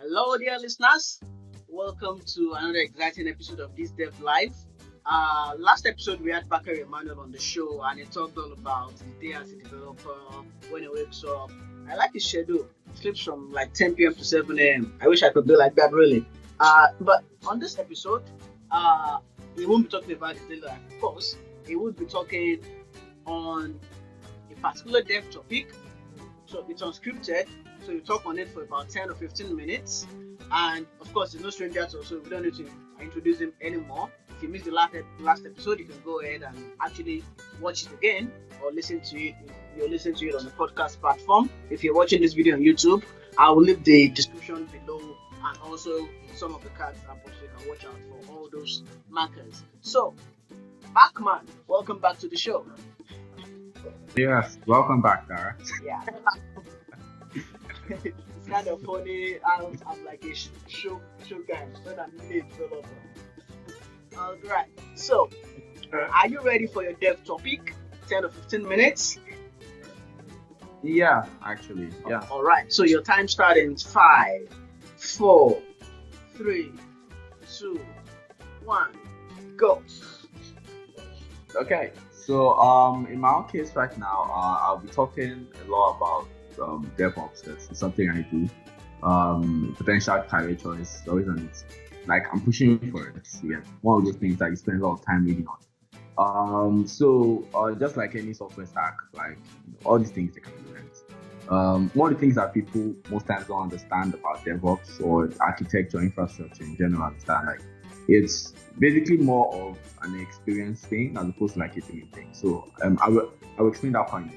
Hello, dear listeners. Welcome to another exciting episode of this Dev Live. Last episode we had Bakare Emmanuel on the show, and he talked all about his day as a developer, when he wakes up. I like his schedule. He sleeps from like 10 p.m. to 7 a.m. I wish I could be like that, really. But on this episode, we won't be talking about his daily life. Of course, he would be talking on a particular dev topic. So it's unscripted. So you talk on it for about 10 or 15 minutes. And of course, he's no stranger to us, so we don't need to introduce him anymore. If you missed the last episode, you can go ahead and actually watch it again or listen to it. You're listening to it on the podcast platform. If you're watching this video on YouTube, I will leave the description below and also some of the cards up so you can watch out for all those markers. So, Bachman, welcome back to the show. Yes, welcome back, Dara. Yeah. It's kind of funny. I'm like a show guy, not a mini developer. Alright, so are you ready for your dev topic? 10 or 15 minutes? Yeah, actually, yeah. Alright, so your time starts in 5, 4, 3, 2, 1, go. Okay, so in my own case right now, I'll be talking a lot about DevOps. That's something I do. Potential career choice, always on it. Like I'm pushing for it. Yeah, one of those things that you spend a lot of time reading on. So just like any software stack, like all these things they can be learned. One of the things that people most times don't understand about DevOps or architecture, infrastructure in general is that like it's basically more of an experience thing as opposed to like a doing thing. So I will explain that point.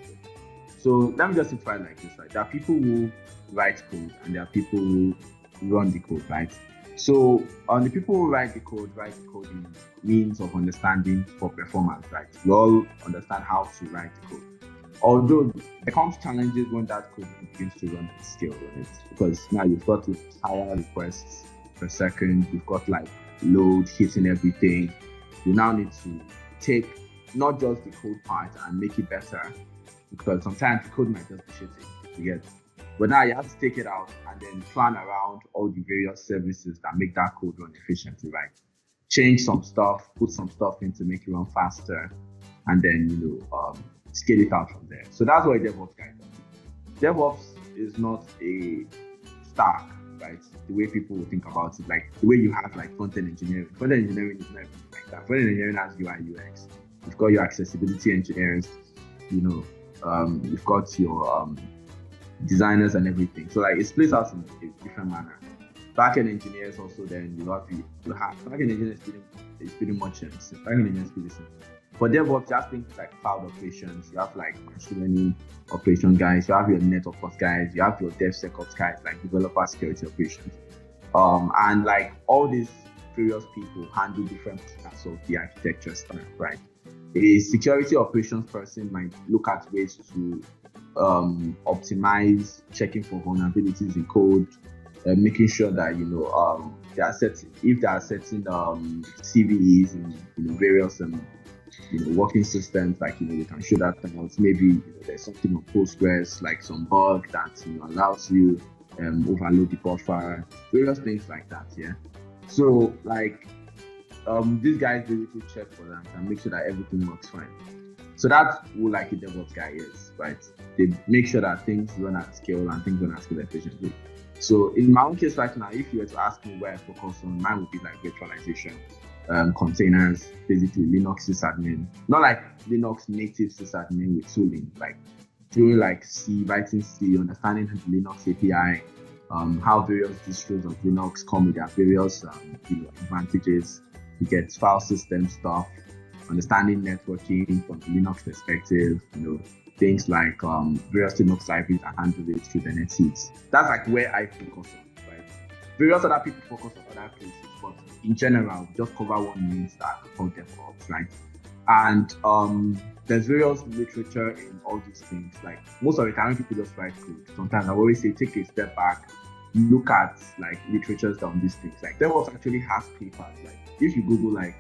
So let me just simplify it like this, right? There are people who write code and there are people who run the code, right? So the people who write the code in means of understanding for performance, right? We all understand how to write the code. Although there comes challenges when that code begins to run at scale, right? Because now you've got to higher requests per second, you've got like load hitting everything. You now need to take not just the code part and make it better, because sometimes the code might just be shitty, you get. But now you have to take it out and then plan around all the various services that make that code run efficiently, right? Change some stuff, put some stuff in to make it run faster, and then scale it out from there. So that's what a DevOps guy does. DevOps is not a stack, right? The way people would think about it, like the way you have like front-end engineering. Front-end engineering is not like that. Front-end engineering has UI, UX. You've got your accessibility engineers, you've got your designers and everything. So like it splits out in a different manner. Backend engineers also, then you have backend engineers is pretty much backend engineers pretty simple. For DevOps, you have things like cloud operations, you have like machine learning operation guys, you have your NetOps guys, you have your DevSecOps guys, like developer security operations. And like all these various people handle different parts of the architecture stack, right? A security operations person might look at ways to optimize, checking for vulnerabilities in code, making sure that they are setting CVEs in various working systems, like they can show that out. Maybe there's something on Postgres, like some bug that allows you overload the buffer, various things like that. Yeah. So like these guys basically check for that and make sure that everything works fine. So that's who like a DevOps guy is, right? They make sure that things run at scale and things run at scale efficiently. So in my own case right now, if you were to ask me where I focus on, mine would be like virtualization, containers, basically Linux sysadmin, not like Linux native sysadmin with tooling, like doing like C, writing C, understanding the Linux API, how various distros of Linux come with their various advantages. You get file system stuff, understanding networking from the Linux perspective, things like various Linux libraries that handle it through the netseeds. That's like where I focus on, right? Various other people focus on other places, but in general, we just cover one main stack called DevOps, right? And there's various literature in all these things. Like most of the time, people just write code. Sometimes I always say, take a step back, look at like literatures on these things. Like DevOps actually has papers. Like if you Google like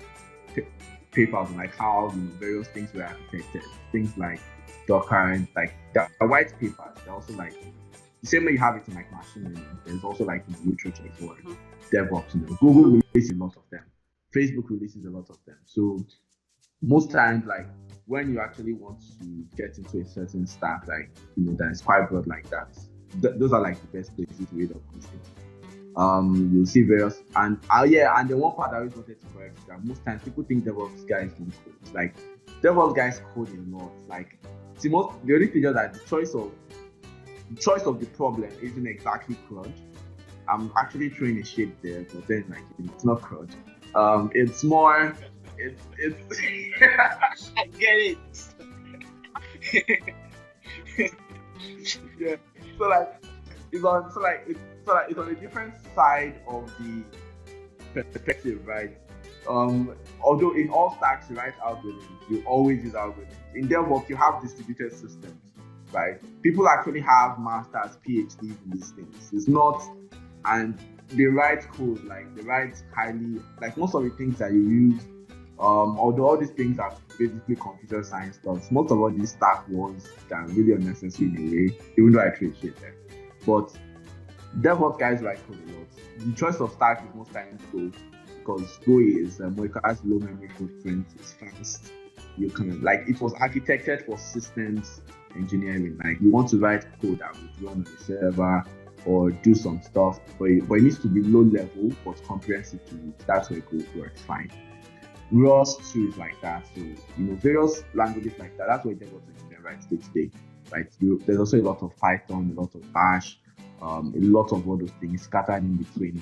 papers on like how various things were architected, things like Docker, and like the white papers, they're also like the same way you have it in like machine learning, there's also like in the literature for DevOps. Google releases a lot of them. Facebook releases a lot of them. So most times, like when you actually want to get into a certain stack, like that is quite broad like that, those are like the best places to read up these things. You'll see various and and the one part I always wanted to correct is that most times people think DevOps guys don't code. Like DevOps guys code a lot. Like the only thing is that the choice of the problem isn't exactly CRUD. I'm actually throwing a shade there, but then like it's not CRUD. It's more it's I get it. Yeah. So like it's on a different side of the perspective, right? Although in all stacks you write algorithms, you always use algorithms. In DevOps, you have distributed systems, right? People actually have masters, PhDs in these things. It's not, and they write code, like they write highly, like most of the things that you use. Although all these things are basically computer science stuff, most of all these stack ones that are really unnecessary in a way, even though I appreciate them. But DevOps guys write code a lot. The choice of stack is most times Go, because Go is it has low memory footprint, it's fast. You can it was architected for systems engineering. Like you want to write code that would run on the server or do some stuff, but it needs to be low level but comprehensive to it. That's where Go works fine. Rust too is like that. So various languages like that. That's where DevOps engineer writes day to day. Right? There's also a lot of Python, a lot of Bash, a lot of all those things scattered in between.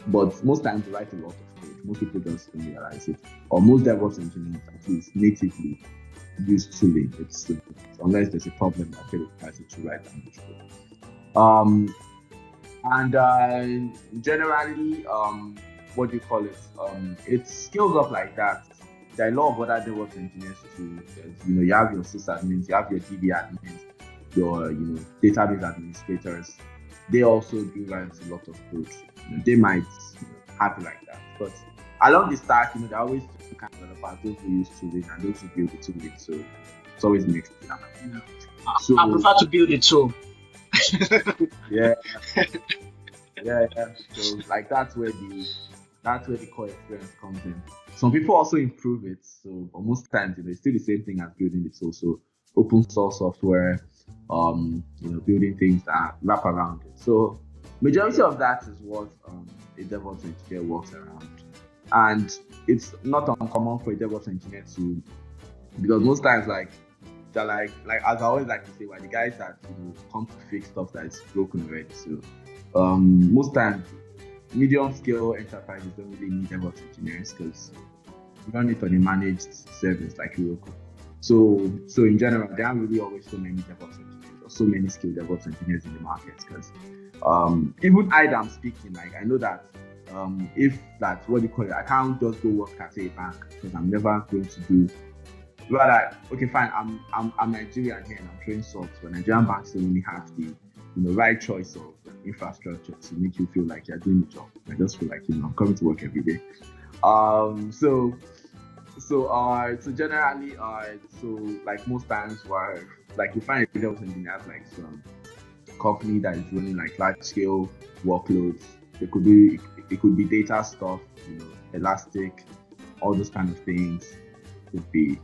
But most times you write a lot of code. Most people just don't realize it. Or most DevOps engineers at least natively use tooling. It's unless there's a problem that requires it to write language code. Generally, what do you call it? It scales up like that. There are a lot of other DevOps engineers too. You have your sysadmins, you have your DB admins, your database administrators. They also do write a lot of code. They might have it like that. But along the stack, there are always two kind of developers, those who use tooling and those who build the tooling. So it's always mixed. So I prefer to build it too. Yeah. So like that's where the core experience comes in. Some people also improve it. So most times, it's still the same thing as building it. Also open source software, building things that wrap around it. So majority of that is what a DevOps engineer works around. And it's not uncommon for a DevOps engineer to, because most times they're like as I always like to say, the guys that come to fix stuff that is broken already. So most times medium scale enterprises don't really need DevOps engineers because you run it on a managed service like Heroku. So in general, there aren't really always so many DevOps engineers or so many skilled DevOps engineers in the market because even I'm speaking, I know that if that's what you call it, I can't just go work at a bank because I'm never going to do. Rather, okay, fine. I'm Nigerian here and I'm throwing salt, but Nigerian banks don't really have the right choice of infrastructure to make you feel like you're doing the job. I just feel like I'm coming to work every day. So generally, like most times, where you find a DevOps engineer some company that is running large scale workloads. It could be data stuff, Elastic, all those kind of things. It could be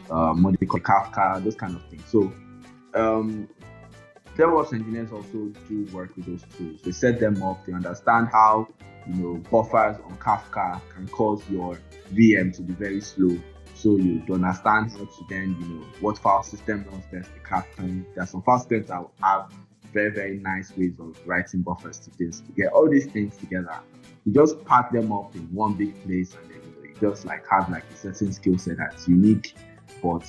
what they call Kafka, those kind of things. So DevOps engineers also do work with those tools. They set them up. They understand how buffers on Kafka can cause your VM to be very slow. So you understand how to then what file system runs best the Kafka. There are some file systems that have very, very nice ways of writing buffers to this. To get all these things together, you just pack them up in one big place, and then you just have a certain skill set that's unique, but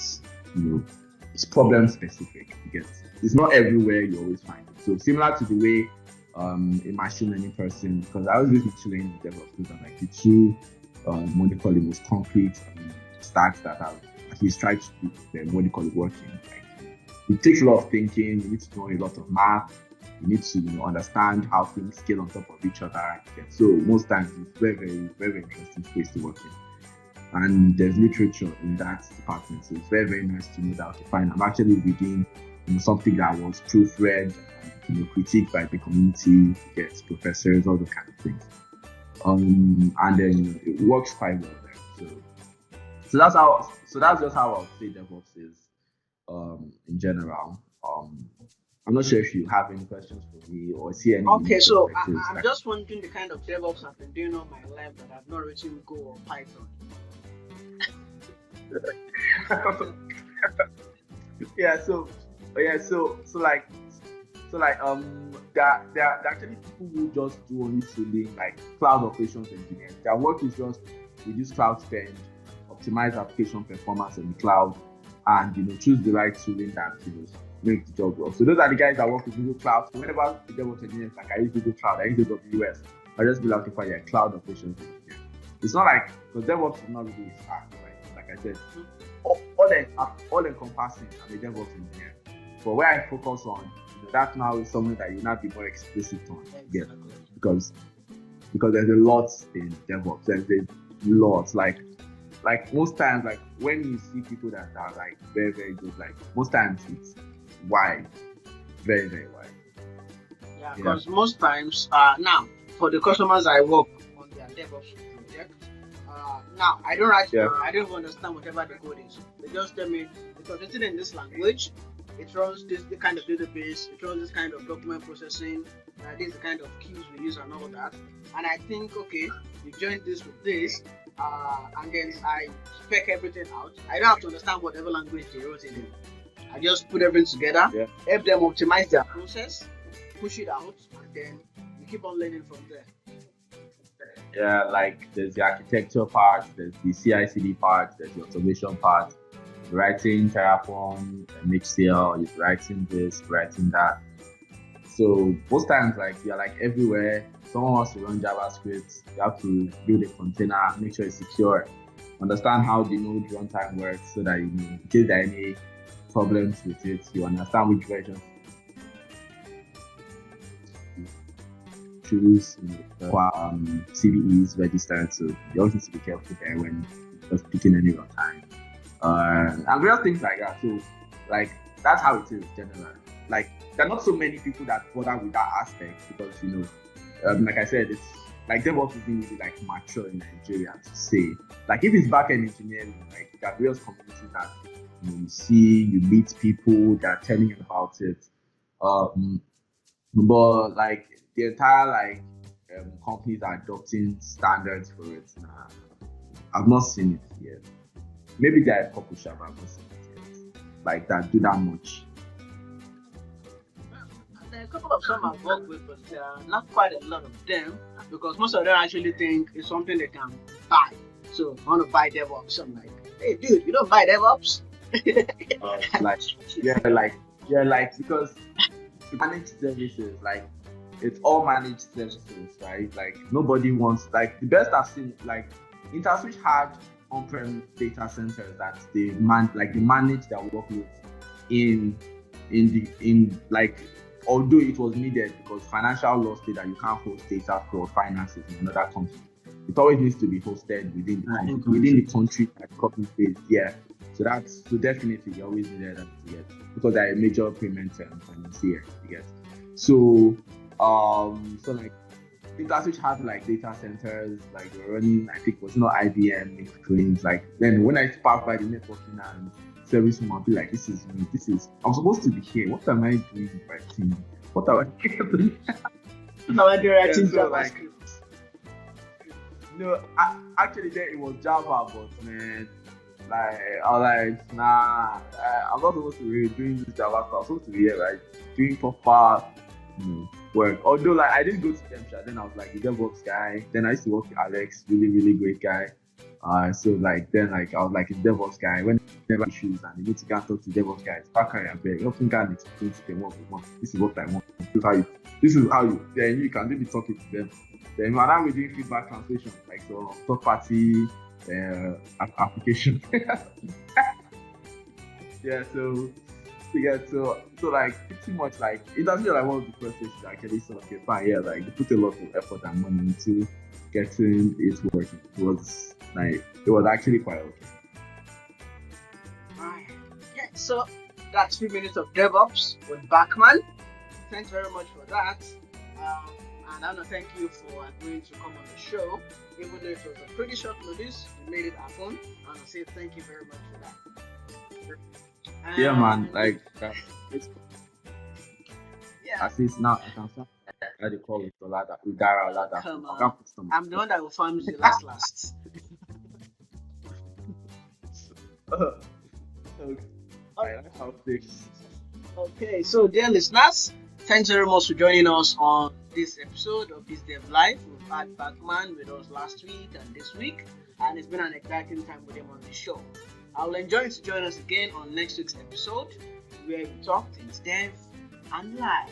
it's problem specific. It's not everywhere you always find it. So similar to the way a machine learning person, because I always use machine learning DevOps because I'm the two the most concrete stacks that I've at least tried to keep working. It takes a lot of thinking. You need to know a lot of math. You need to understand how things scale on top of each other. So most times it's very, very, very interesting space to work in. And there's literature in that department. So it's very, very nice to know that, okay, fine, I'm actually reading something that was proofread and critiqued by the community, gets professors, all those kind of things. And then it works quite well there. So that's just how I would say DevOps is in general. I'm not sure if you have any questions for me or see any. Okay, so I'm just wondering the kind of DevOps I've been doing all my life that I've not written Go or Python. So there are actually people who just do only tooling, like cloud operations engineers. Their work is just reduce cloud spend, optimize application performance in the cloud, and choose the right tooling that make the job work. So those are the guys that work with Google Cloud. So whenever the DevOps engineers like I use Google Cloud, I use AWS, I just be looking for your cloud operations engineer. It's not like because DevOps is not really hard, right? Like I said, all encompassing. I'm a DevOps engineer, but where I focus on, that now is something that you now be more explicit on, because there's a lot in DevOps. There's a lot, like most times, like when you see people that are like very, very good, like most times it's wide, very, very wide. Yeah, because most times, now for the customers I work on their DevOps project, now I don't write, I don't understand whatever the code is. They just tell me because it's in this language, it runs this kind of database, it runs this kind of document processing, this is the kind of keys we use and all that. And I think, okay, you join this with this, and then I spec everything out. I don't have to understand whatever language they wrote it in. I just put everything together, help them optimize their process, push it out, and then you keep on learning from there. Yeah, like there's the architecture part, there's the CI/CD part, there's the automation part, writing Terraform, HCL, you're writing this, writing that. So most times, like you're like everywhere. Someone wants to run JavaScript, you have to build a container, make sure it's secure, understand how the node runtime works, so that in case there are any problems with it, you understand which version choose. CVEs registered, so you also need to be careful there when just picking any runtime. And various things like that. So, like that's how it is generally. Like there are not so many people that bother with that aspect because like I said, it's like DevOps isn't really like mature in Nigeria to say. Like if it's backend engineering, like there are various communities that you see, you meet people that are telling you about it. But like the entire companies are adopting standards for it. I've not seen it yet. Maybe there are a couple I've not seen it yet. Like that do that much. There are a couple of some I've worked with, but not quite a lot of them because most of them actually think it's something they can buy. So I want to buy DevOps. I'm like, hey dude, you don't buy DevOps? Because managed services, like it's all managed services, right? Like nobody wants, like the best I've seen, like InterSwitch had on-prem data centers that they manage their workloads in although it was needed because financial law state that you can't host data for finances in another country. It always needs to be hosted within the country that the company is. Yeah. So definitely you always need that to get because they're a major payment financier. You get. So like InterSwitch had like data centers, like they were running, I think it was not IBM screens. Like then when I pass by the networking and service room, I'll be like, I'm supposed to be here. What am I doing with my team? What am I doing? How am I writing JavaScript? Actually there it was Java, but man, like I was like, nah, I'm not supposed to be doing this Java stuff. I'm supposed to be here, right? Doing proper work. Although like I didn't go to them, then I was like the DevOps guy. Then I used to work with Alex, really, really great guy. So like then like I was like a DevOps guy. Whenever issues and you need to go and talk to DevOps guys, Bakare Emmanuel, you often can't explain to them what we want. This is what I want. This is how you then you can maybe talking to them. Then now we're doing feedback translation, like so third party application. So like pretty much like it doesn't feel like one of the first things that actually sort of okay, fine, yeah, like they put a lot of effort and money into getting it working. It was actually quite okay. Alright. Yeah, so that's 3 minutes of DevOps with Bachman. thanks very much for that. Um, and I want to thank you for agreeing to come on the show. Even though it was a pretty short notice, you made it happen. I want to say thank you very much for that. Yeah, man. And Like, it's yeah, as is now. I can start. How they call it? Oladapo, Dara, Oladapo. come I on. can't put some. I'm the one that will farm you last. Okay. I like how this. Okay, so dear listeners, thanks very much for joining us on this episode of This Dev Live. We've had Batman with us last week and this week, and it's been an exciting time with him on the show. I'll enjoy you to join us again on next week's episode where we talk things dev and live.